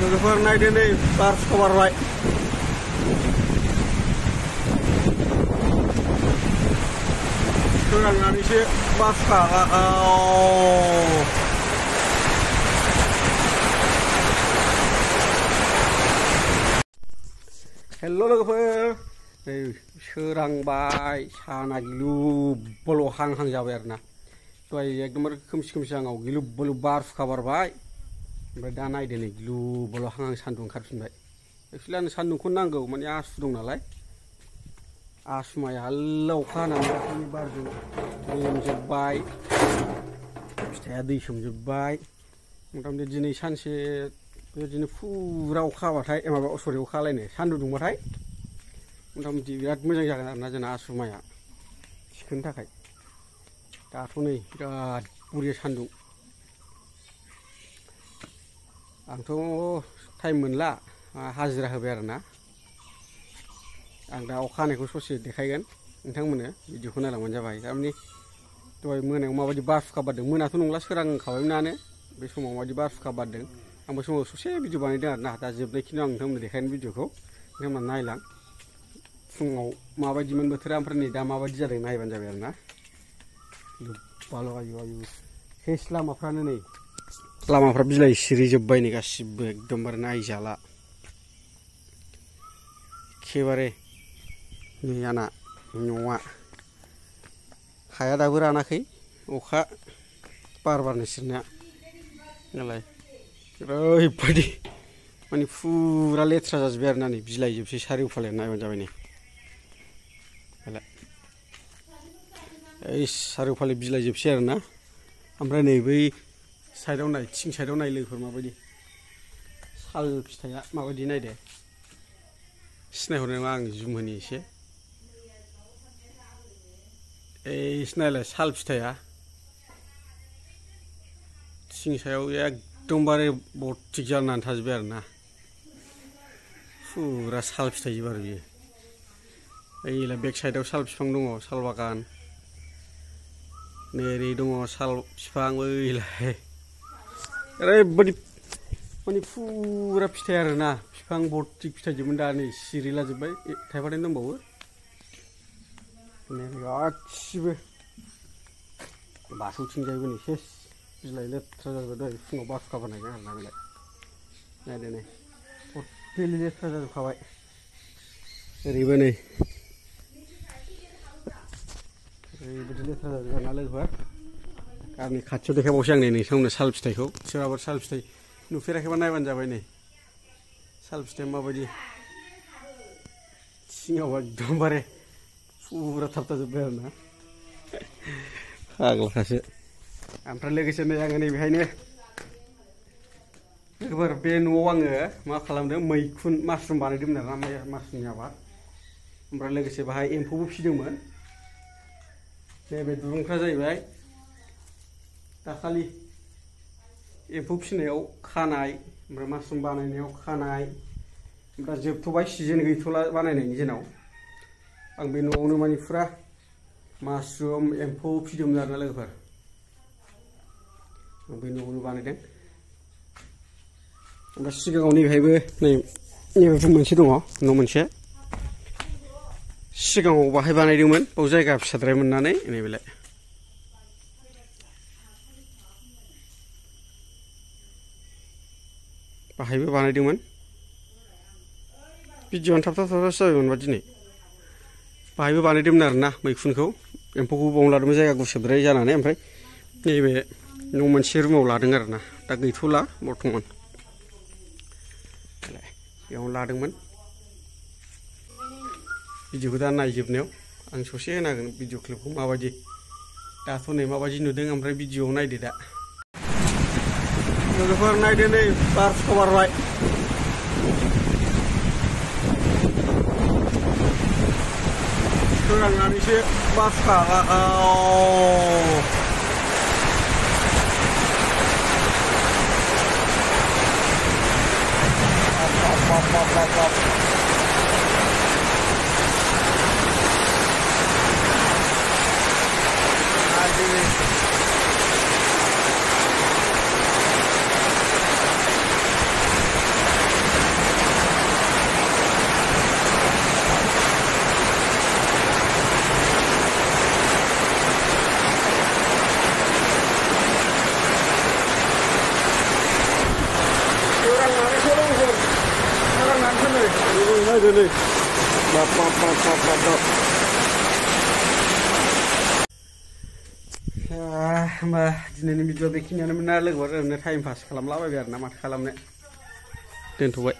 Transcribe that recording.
लोगोफोर नायदो नै बार सबारबाय सोरांनानैसो बासखा हेल' लोगोफोर नै सोरांबाय साना गिलुब-बालु हां जाबाय आरोना दहाय एकदमबारे खोमसि आङाव गिलुब-बालु बारहुंखा बारबाय ओमफ्राय दा नायदो नै गिलुब-बालु हां सान्दुं ओंखारफिनबाय एक्सुवेलि आंनो सान्दुंखौ नांगौ माने आसु दं नालाय आसु माइया हाल्ला अखा हानानै दाखालि बारजों लेमजोब्बाय फिथाइया दै सोमजोब्बाय मथा-मथि दिनै सानसे बेबायदिनो फुरा अखा हाबाथाय माबा सरि अखा हालायनो सान्दुं दुंबाथाय मथा-मथि बिराद मोजां जागोन आरोना जोंना आसु माइया थिखोनो थाखाय दाथ' नै बिराद बरिया सान्दुं आंथ' टाइम मोनला हाजिरा होबाय आरोना आं दा अखा हानायखौ ससे देखायगोन नोंथांमोननो भिडिअखौ नायलांबानो जाबाय थारमाने दहाय मोनायाव माबायदि बारहुंखा बारदों मोनाथ' नंला सोरांखाबायमोनानो बे समाव माबायदि बारहुंखा बारदों आं बे समाव ससे भिडिअ बानायदों आरोना दा जोबनायखिनियाव आं नोंथांमोननो देखायनो भिडिअखौ नोंथांमोना नायलां फुङाव माबायदिमोन बोथोरा ओमफ्राय नै दा माबायदि जादों नायबानो जाबाय आरोना बाल' आयु सेस लामाफ्रानो नै लामाफ्रा बिलाइ सिरिजोब्बाय नै गासिबो एकदमबारे नायजाला एखेबारे नै आंना न'आ हाया दाबो रानाखै अखा बारनो सिरनाया नालाय ओरैबायदि माने फुरा लेथ्रा जाजोब्बाय आरोना नै बिलाइजोबसै सारिय'फाले नायबानो जाबाय नै ओइ सारिय'फाले बिलाइजोबसै आरोना ओमफ्राय नै बै साइडआव नाय थिं साइडआव नाय लोगोफोर माबायदि साल फिथाइया माबायदि नायदो सिनायहरनाय नङा आं जुम होनि एसे ओइ सिनायलाय साल फिथाइया थिं सायाव एकदमबारे बरथिक जानानै थाजोब्बाय आरोना फुरा साल फिथाइजोब आरो बियो ओइलाय बेक साइडआव साल बिफां दङ साल बागान नै ओरै दङ साल बिफां ओइलाय ओरैबायदि माने फुरा फिथाइ आरोना बिफां बरथिक फिथाइजोबमोन दा नै सिरिलाजोब्बाय थाइफाथाइनो दंबावो गासिबो बाथौथिंजायबो नै सेस बिलाइ लेथ्रा जाजोब्बाय दहाय फुङाव बारहुंखा बारनायजों आरोना बेलाय नायदो नै टटेलि लेथ्रा जाजोबखाबाय ओरैबो नै ओरैबायदि लेथ्रा जाजोब्बाय ना लोगोफोर गामि खाथियाव देखायबावसै आं नै नोंथांमोननो साल फिथाइखौ सोरहाबा साल फिथाइ नुफेराखैबा नायबानो जाबाय नै साल फिथाइया माबायदि सिङाव एकदमबारे फुरा थाबथाजोब्बाय आरोना फाग्लाखासो ओमफ्राय लोगोसे नै आङो नैबेहायनो लोगोफोर बे न'आव आङो मा खालामदों मैखुन मासरुम बानायदोंमोन आरोना मासरुमनि आबाद ओमफ्राय लोगोसे बाहाय एम्फौबो फिदोंमोन नैबे दुरुंफ्रा जाहैबाय दाखालि एम्फौ फिसिनायाव खानाय ओमफ्राय मासरुम बानायनायाव खानाय ओमफ्राय जोबथ'बाय सिजोन गैथ'ला बानायनायनि दिनाव आं बे न'आवनो माने फुरा मासरुम एम्फौ फिदोंमोन आरोना लोगोफोर आं बे न'आवनो बानायदों ओमफ्राय सिगाङाव नैबेहायबो नैबेबो मोनसे दङ न' मोनसे सिगाङाव बाहाय बानायदोंमोन बाव जायगा फिसाद्राय मोननानै नैबेलाय बाहायबो बानायदोंमोन भिडिअ'आनो थाबथासो जाबायमोनबा दिनै बाहायबो बानायदोंमोन आरोना मैखुनखौ एम्फौखौ बावनो लादोंमोन जायगा गुसेबद्राय जानानै ओमफ्राय नैबे न' मोनसे रुमाव लादों आरोना दा गैथ'ला बर्थमान बेयावनो लादोंमोन भिडिअ'खौ दा नायजोबनायाव आं ससे होनागोन भिडिअ क्लिपखौ माबायदि दाथ' नै माबायदि नुदों ओमफ्राय भिडिअ'आव नायदो दा लोगोफोर नायदो नै बारहुंखा बारबाय सोरांनानैसो बारहुंखा नायदो नै बाब बाब बाब बाब बाब बाब होमबा दिनैनि भिडिअ बेखिनियानोमोन ना लोगोफोर ओरैनो टाइम पास खालामलाबायबाय आरो ना माथो खालामनो दोनथ'बाय।